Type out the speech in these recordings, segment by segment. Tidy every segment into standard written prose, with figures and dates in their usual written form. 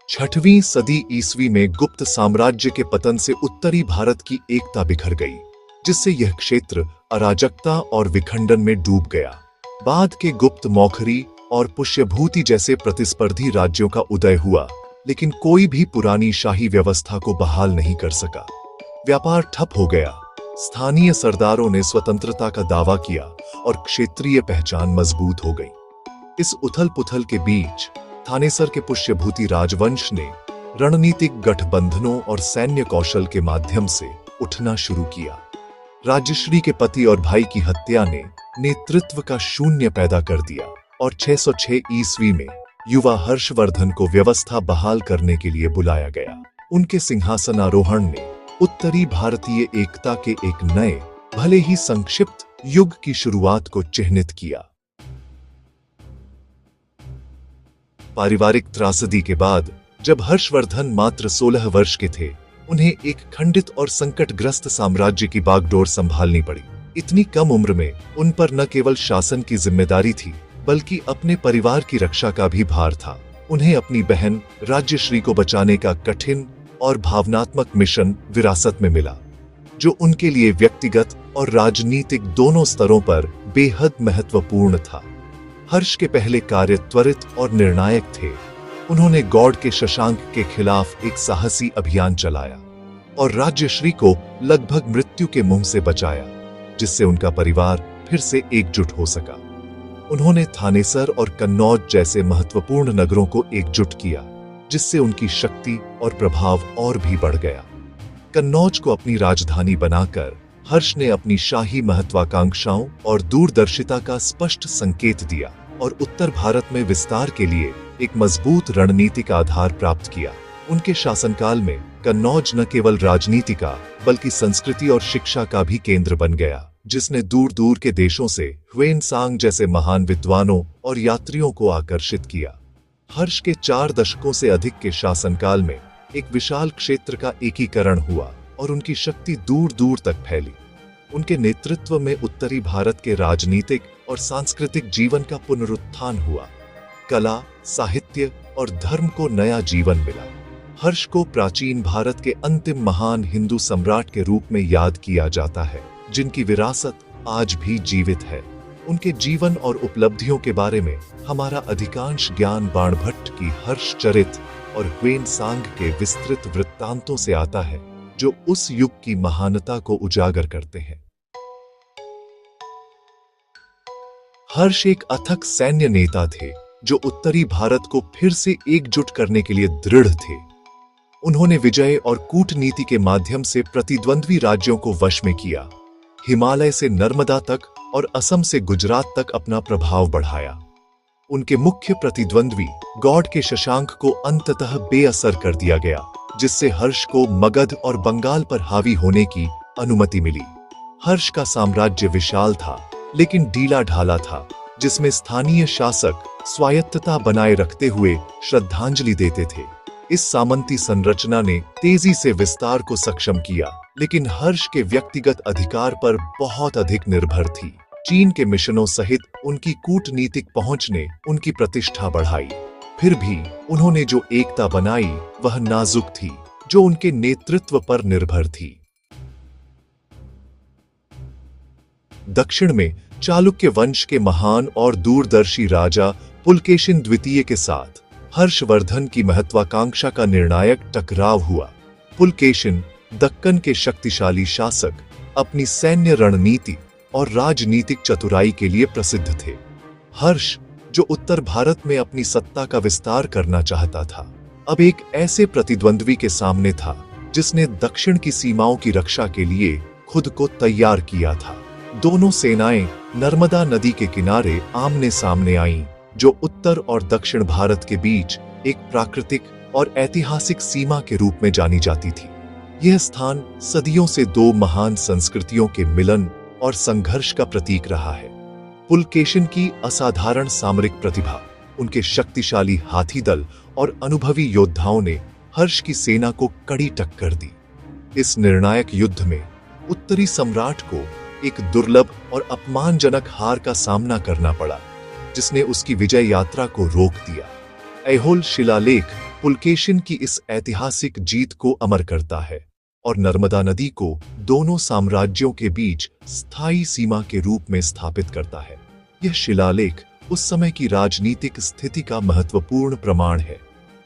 6वीं सदी ईस्वी में गुप्त साम्राज्य के पतन से उत्तरी भारत की एकता बिखर गई, जिससे यह क्षेत्र अराजकता और विखंडन में डूब गया। बाद के गुप्त, मौखरी और पुष्यभूति जैसे प्रतिस्पर्धी राज्यों का उदय हुआ, लेकिन कोई भी पुरानी शाही व्यवस्था को बहाल नहीं कर सका। व्यापार ठप हो गया, स्थानीय सरदारों ने स्वतंत्रता का दावा किया और क्षेत्रीय पहचान मजबूत हो गई। इस उथल पुथल के बीच थानेसर के पुष्यभूति राजवंश ने रणनीतिक गठबंधनों और सैन्य कौशल के माध्यम से उठना शुरू किया। राजश्री के पति और भाई की हत्या ने नेतृत्व का शून्य पैदा कर दिया और 606 ईस्वी में युवा हर्षवर्धन को व्यवस्था बहाल करने के लिए बुलाया गया। उनके सिंहासनारोहण ने उत्तरी भारतीय एकता के एक नए, भले ही संक्षिप्त युग की शुरुआत को चिह्नित किया। पारिवारिक त्रासदी के बाद जब हर्षवर्धन मात्र 16 वर्ष के थे, उन्हें एक खंडित और संकटग्रस्त साम्राज्य की बागडोर संभालनी पड़ी। इतनी कम उम्र में उन पर न केवल शासन की जिम्मेदारी थी, बल्कि अपने परिवार की रक्षा का भी भार था। उन्हें अपनी बहन राज्यश्री को बचाने का कठिन और भावनात्मक मिशन विरासत में मिला, जो उनके लिए व्यक्तिगत और राजनीतिक दोनों स्तरों पर बेहद महत्वपूर्ण था। हर्ष के पहले कार्य त्वरित और निर्णायक थे। उन्होंने गौड़ के शशांक के खिलाफ एक साहसी अभियान चलाया और राज्यश्री को लगभग मृत्यु के मुंह से बचाया, जिससे उनका परिवार फिर से एकजुट हो सका। उन्होंने थानेसर और कन्नौज जैसे महत्वपूर्ण नगरों को एकजुट किया, जिससे उनकी शक्ति और प्रभाव और भी बढ़ गया। कन्नौज को अपनी राजधानी बनाकर हर्ष ने अपनी शाही महत्वाकांक्षाओं और दूरदर्शिता का स्पष्ट संकेत दिया और उत्तर भारत में विस्तार के लिए एक मजबूत रणनीतिक आधार प्राप्त किया। उनके शासनकाल में कन्नौज न केवल राजनीति का, बल्कि संस्कृति और शिक्षा का भी केंद्र बन गया, जिसने दूर दूर के देशों से ह्वेनसांग जैसे महान विद्वानों और यात्रियों को आकर्षित किया। हर्ष के 4 दशकों से अधिक के शासनकाल में एक विशाल क्षेत्र का एकीकरण हुआ और उनकी शक्ति दूर दूर तक फैली। उनके नेतृत्व में उत्तरी भारत के राजनीतिक और सांस्कृतिक जीवन का पुनरुत्थान हुआ। कला, साहित्य और धर्म को नया जीवन मिला। हर्ष को प्राचीन भारत के अंतिम महान हिंदू सम्राट के रूप में याद किया जाता है, जिनकी विरासत आज भी जीवित है। उनके जीवन और उपलब्धियों के बारे में हमारा अधिकांश ज्ञान बाणभट्ट की हर्षचरित और ह्वेनसांग के विस्तृत वृत्तांतों से आता है, जो उस युग की महानता को उजागर करते हैं। हर्ष एक अथक सैन्य नेता थे, जो उत्तरी भारत को फिर से एकजुट करने के लिए दृढ़ थे। उन्होंने विजय और कूटनीति के माध्यम से प्रतिद्वंद्वी राज्यों को वश में किया, हिमालय से नर्मदा तक और असम से गुजरात तक अपना प्रभाव बढ़ाया। उनके मुख्य प्रतिद्वंद्वी गौड़ के शशांक को अंततः बेअसर कर दिया गया, जिससे हर्ष को मगध और बंगाल पर हावी होने की अनुमति मिली। हर्ष का साम्राज्य विशाल था, लेकिन ढीला ढाला था, जिसमें स्थानीय शासक स्वायत्तता बनाए रखते हुए श्रद्धांजलि देते थे। इस सामंती संरचना ने तेजी से विस्तार को सक्षम किया, लेकिन हर्ष के व्यक्तिगत अधिकार पर बहुत अधिक निर्भर थी। चीन के मिशनों सहित उनकी कूटनीतिक पहुंच ने उनकी प्रतिष्ठा बढ़ाई। फिर भी उन्होंने जो एकता बनाई वह नाजुक थी, जो उनके नेतृत्व पर निर्भर थी। दक्षिण में चालुक्य वंश के महान और दूरदर्शी राजा पुलकेशिन द्वितीय के साथ हर्षवर्धन की महत्वाकांक्षा का निर्णायक टकराव हुआ। पुलकेशिन दक्कन के शक्तिशाली शासक, अपनी सैन्य रणनीति और राजनीतिक चतुराई के लिए प्रसिद्ध थे। हर्ष, जो उत्तर भारत में अपनी सत्ता का विस्तार करना चाहता था, अब एक ऐसे प्रतिद्वंद्वी के सामने था जिसने दक्षिण की सीमाओं की रक्षा के लिए खुद को तैयार किया था। दोनों सेनाएं नर्मदा नदी के किनारे आमने सामने आईं, जो उत्तर और दक्षिण भारत के बीच एक प्राकृतिक और ऐतिहासिक सीमा के रूप में जानी जाती थी। यह स्थान सदियों से 2 महान संस्कृतियों के मिलन और संघर्ष का प्रतीक रहा है। पुलकेशिन की असाधारण सामरिक प्रतिभा, उनके शक्तिशाली हाथी दल और अनुभवी योद्धाओं ने हर्ष की सेना को कड़ी टक्कर दी। इस निर्णायक युद्ध में उत्तरी सम्राट को एक दुर्लभ और अपमानजनक हार का सामना करना पड़ा, जिसने उसकी विजय यात्रा को रोक दिया। ऐहोल शिलालेख पुलकेशिन की इस ऐतिहासिक जीत को अमर करता है और नर्मदा नदी को दोनों साम्राज्यों के बीच स्थायी सीमा के रूप में स्थापित करता है। यह शिलालेख उस समय की राजनीतिक स्थिति का महत्वपूर्ण प्रमाण है।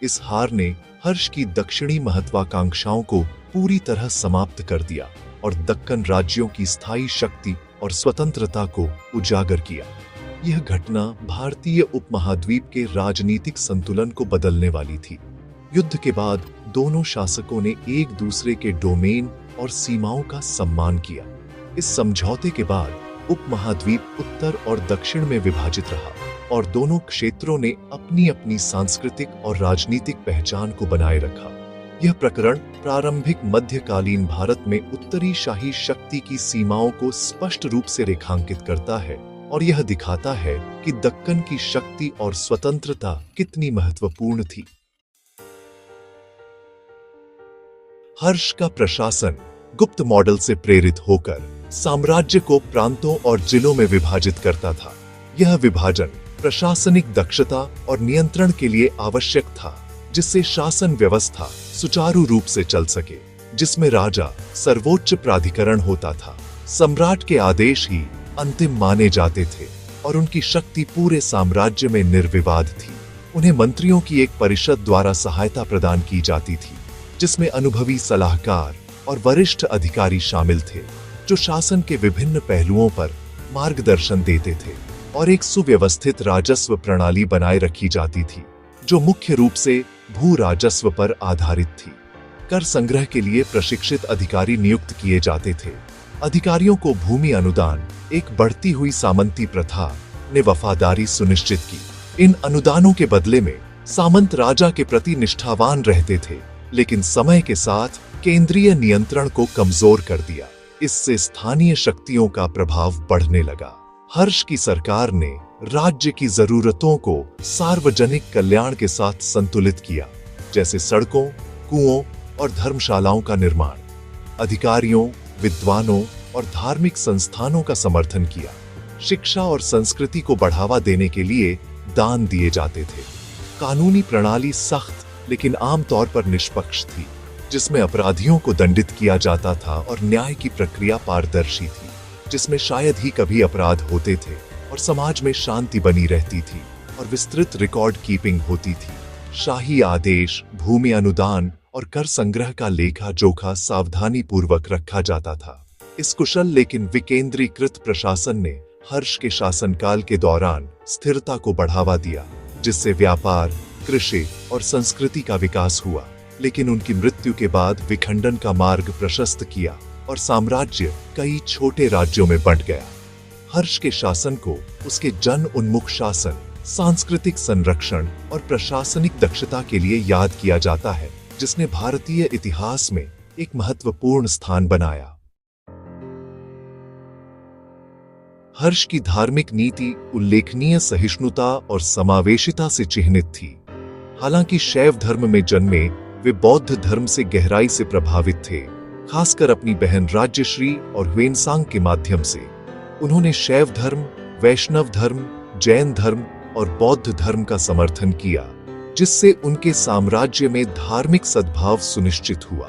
इस हार ने हर्ष की दक्षिणी महत्वाकांक्षाओं को पूरी तरह समाप्त कर दिया और दक्कन राज्यों की स्थायी शक्ति और स्वतंत्रता को उजागर किया। यह घटना भारतीय उपमहाद्वीप के राजनीतिक संतुलन को बदलने वाली थी। युद्ध के बाद दोनों शासकों ने एक दूसरे के डोमेन और सीमाओं का सम्मान किया। इस समझौते के बाद उपमहाद्वीप उत्तर और दक्षिण में विभाजित रहा और दोनों क्षेत्रों ने अपनी अपनी सांस्कृतिक और राजनीतिक पहचान को बनाए रखा। यह प्रकरण प्रारंभिक मध्यकालीन भारत में उत्तरी शाही शक्ति की सीमाओं को स्पष्ट रूप से रेखांकित करता है और यह दिखाता है कि दक्कन की शक्ति और स्वतंत्रता कितनी महत्वपूर्ण थी। हर्ष का प्रशासन गुप्त मॉडल से प्रेरित होकर साम्राज्य को प्रांतों और जिलों में विभाजित करता था। यह विभाजन प्रशासनिक दक्षता और नियंत्रण के लिए आवश्यक था, जिससे शासन व्यवस्था सुचारू रूप से चल सके, जिसमें राजा सर्वोच्च प्राधिकरण होता था। सम्राट के आदेश ही अंतिम माने जाते थे और उनकी शक्ति पूरे साम्राज्य में निर्विवाद थी। उन्हें मंत्रियों की एक परिषद द्वारा सहायता प्रदान की जाती थी, जिसमें अनुभवी सलाहकार और वरिष्ठ अधिकारी शामिल थे, जो शासन के विभिन्न पहलुओं पर मार्गदर्शन देते थे, और एक सुव्यवस्थित राजस्व प्रणाली बनाए रखी जाती थी, जो मुख्य रूप से भू राजस्व पर आधारित थी। कर संग्रह के लिए प्रशिक्षित अधिकारी नियुक्त किए जाते थे। अधिकारियों को भूमि अनुदान, एक बढ़ती हुई सामंती प्रथा ने वफादारी सुनिश्चित की। इन अनुदानों के बदले में सामंत राजा के प्रति निष्ठावान रहते थे, लेकिन समय के साथ केंद्रीय नियंत्रण को कमजोर कर दिया। इससे स्थानीय शक्तियों का प्रभाव बढ़ने लगा। हर्ष की सरकार ने राज्य की जरूरतों को सार्वजनिक कल्याण के साथ संतुलित किया, जैसे सड़कों, कुओं और धर्मशालाओं का निर्माण। अधिकारियों, विद्वानों और धार्मिक संस्थानों का समर्थन किया। शिक्षा और संस्कृति को बढ़ावा देने के लिए दान दिए जाते थे। कानूनी प्रणाली सख्त लेकिन आमतौर पर निष्पक्ष थी, जिसमें अपराधियों को दंडित किया जाता था और न्याय की प्रक्रिया पारदर्शी थी, जिसमें शायद ही कभी अपराध होते थे और समाज में शांति बनी रहती थी और विस्तृत रिकॉर्ड कीपिंग होती थी। शाही आदेश, भूमि अनुदान और कर संग्रह का लेखा जोखा सावधानी पूर्वक रखा जाता था। इस कुशल लेकिन विकेंद्रीकृत प्रशासन ने हर्ष के शासनकाल के दौरान स्थिरता को बढ़ावा दिया, जिससे व्यापार, कृषि और संस्कृति का विकास हुआ। लेकिन उनकी मृत्यु के बाद विखंडन का मार्ग प्रशस्त किया और साम्राज्य कई छोटे राज्यों में बंट गया। हर्ष के शासन को उसके जन उन्मुख शासन, सांस्कृतिक संरक्षण और प्रशासनिक दक्षता के लिए याद किया जाता है, जिसने भारतीय इतिहास में एक महत्वपूर्ण स्थान बनाया। हर्ष की धार्मिक नीति उल्लेखनीय सहिष्णुता और समावेशिता से चिह्नित थी। हालांकि शैव धर्म में जन्मे, वे बौद्ध धर्म से गहराई से प्रभावित थे, खासकर अपनी बहन राज्यश्री और ह्वेनसांग के माध्यम से। उन्होंने शैव धर्म, वैष्णव धर्म, जैन धर्म और बौद्ध धर्म का समर्थन किया, जिससे उनके साम्राज्य में धार्मिक सद्भाव सुनिश्चित हुआ।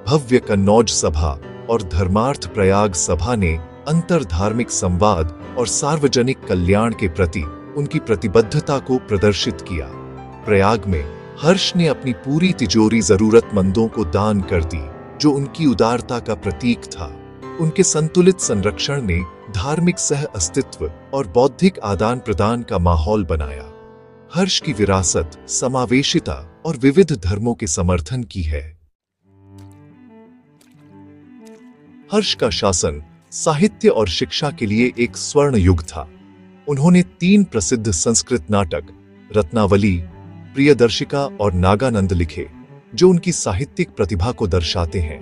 भव्य कन्नौज सभा और धर्मार्थ प्रयाग सभा ने अंतर धार्मिक संवाद और सार्वजनिक कल्याण के प्रति उनकी प्रतिबद्धता को प्रदर्शित किया। प्रयाग में हर्ष ने अपनी पूरी तिजोरी जरूरतमंदों को दान कर दी, जो उनकी उदारता का प्रतीक था। उनके संतुलित संरक्षण ने धार्मिक सह अस्तित्व और बौद्धिक आदान प्रदान का माहौल बनाया। हर्ष की विरासत समावेशिता और विविध धर्मों के समर्थन की है। हर्ष का शासन साहित्य और शिक्षा के लिए एक स्वर्ण युग था। उन्होंने 3 प्रसिद्ध संस्कृत नाटक, रत्नावली, प्रियदर्शिका और नागानंद लिखे, जो उनकी साहित्यिक प्रतिभा को दर्शाते हैं।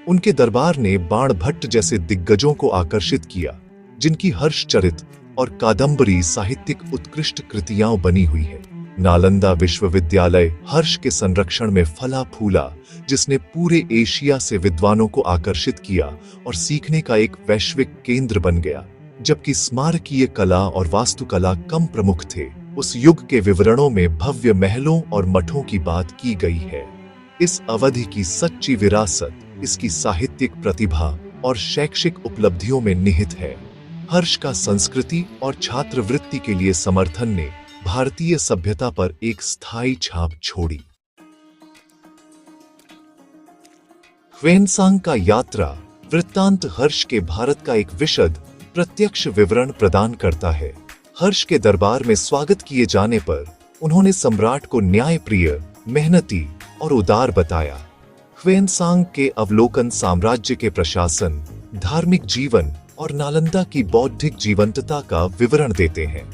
उनके दरबार ने बाणभट्ट जैसे दिग्गजों को आकर्षित किया, जिनकी हर्षचरित और कादंबरी साहित्यिक उत्कृष्ट कृतियां बनी हुई है। नालंदा विश्वविद्यालय हर्ष के संरक्षण में फला फूला, जिसने पूरे एशिया से विद्वानों को आकर्षित किया और सीखने का एक वैश्विक केंद्र बन गया। जबकि स्मारकीय कला और वास्तुकला कम प्रमुख थे, उस युग के विवरणों में भव्य महलों और मठों की बात की गई है। इस अवधि की सच्ची विरासत इसकी साहित्यिक प्रतिभा और शैक्षिक उपलब्धियों में निहित है। हर्ष का संस्कृति और छात्रवृत्ति के लिए समर्थन ने भारतीय सभ्यता पर एक स्थायी छाप छोड़ी। ह्वेनसांग का यात्रा वृत्तांत हर्ष के भारत का एक विशद प्रत्यक्ष विवरण प्रदान करता है। हर्ष के दरबार में स्वागत किए जाने पर उन्होंने सम्राट को न्यायप्रिय, मेहनती और उदार बताया। ह्वेनसांग के अवलोकन साम्राज्य के प्रशासन, धार्मिक जीवन और नालंदा की बौद्धिक जीवंतता का विवरण देते हैं।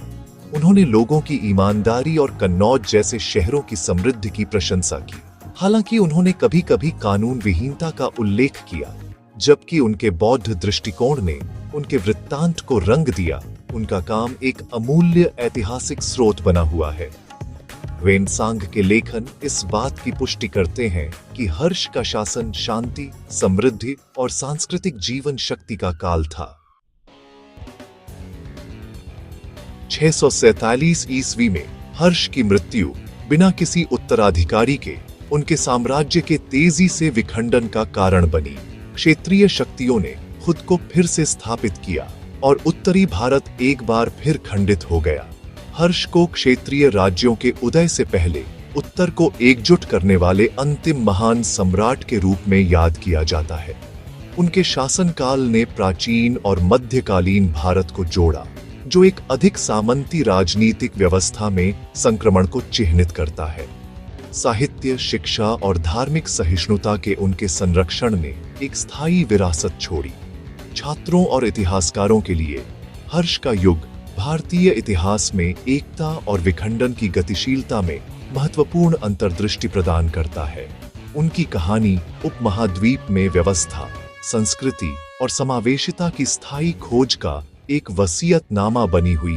उन्होंने लोगों की ईमानदारी और कन्नौज जैसे शहरों की समृद्धि की प्रशंसा की। हालांकि उन्होंने कभी कभी कानून विहीनता का उल्लेख किया, जबकि उनके बौद्ध दृष्टिकोण ने उनके वृत्तांत को रंग दिया। उनका काम एक अमूल्य ऐतिहासिक स्रोत बना हुआ है। ह्वेनसांग के लेखन इस बात की पुष्टि करते हैं कि हर्ष का शासन शांति, समृद्धि और सांस्कृतिक जीवन शक्ति का काल था। 647 ईस्वी में हर्ष की मृत्यु बिना किसी उत्तराधिकारी के उनके साम्राज्य के तेजी से विखंडन का कारण बनी। क्षेत्रीय शक्तियों ने खुद को फिर से स्थापित किया और उत्तरी भारत एक बार फिर खंडित हो गया। हर्ष को क्षेत्रीय राज्यों के उदय से पहले उत्तर को एकजुट करने वाले अंतिम महान सम्राट के रूप में याद किया जाता है। उनके शासनकाल ने प्राचीन और मध्यकालीन भारत को जोड़ा, जो एक अधिक सामंती राजनीतिक व्यवस्था में संक्रमण को चिह्नित करता है। साहित्य, शिक्षा और धार्मिक सहिष्णुता के उनके संरक्षण ने एक स्थायी विरासत छोड़ी। छात्रों और इतिहासकारों के लिए हर्ष का युग भारतीय इतिहास में एकता और विखंडन की गतिशीलता में महत्वपूर्ण अंतर्दृष्टि प्रदान करता है। उनकी कहानी उपमहाद्वीप में व्यवस्था, संस्कृति और समावेशिता की स्थायी खोज का एक वसीयतनामा बनी हुई